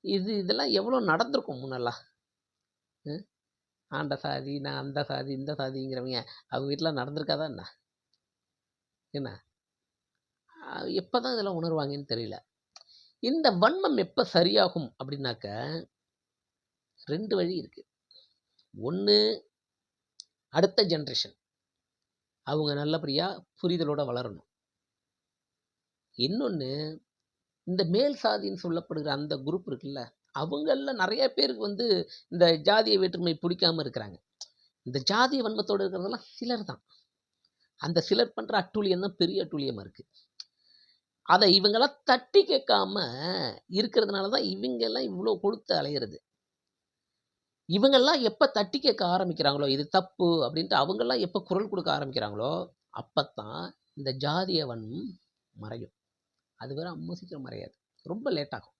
இதெல்லாம் எவ்வளோ நடந்திருக்கும் முன்னெல்லாம். ம். ஆண்ட சாதி, நான் அந்த சாதி, இந்த சாதிங்கிறவங்க அவங்க வீட்ல நடந்திருக்காதா என்ன? என்ன? எப்ப தான் இதெல்லாம் உணர்வாங்கன்னு தெரியல. இந்த வன்மம் எப்ப சரியாகும் அப்படின்னாக்க, 2 வழி இருக்கு. ஒண்ணு அடுத்த ஜெனரேஷன். அவங்க நல்லபடியா புரிதலோட வளரணும். இன்னொன்னு இந்த மேல் சாதின்னு சொல்லப்படுகிற அந்த குரூப் இருக்குல்ல, அவங்கள்ல நெறைய பேருக்கு வந்து இந்த ஜாதிய வேற்றுமை புடிக்காம இருக்கிறாங்க. இந்த ஜாதிய வன்மத்தோட இருக்கிறதெல்லாம் சிலர் தான். அந்த சிலர் பண்ற அட்டூழியம் தான் பெரிய அட்டூழியமா இருக்கு. அத இவங்கலாம் தட்டி கேட்காம இருக்கிறதுனால தான் இவங்கலாம் இவ்ளோ கொழுத்து அலையறது. இவங்கலாம் எப்ப தட்டி கேட்க ஆரம்பிக்கிறாங்களோ, இது தப்பு அப்படின்ட்டு அவங்கலாம் எப்ப குரல் குடுக்க ஆரம்பிக்கிறாங்களோ, அப்பத்தான் இந்த ஜாதிய வன்மம் மறையும். அதுவரை அவ்வளோ சீக்கிரம் மறையாது. ரொம்ப லேட் ஆகும்.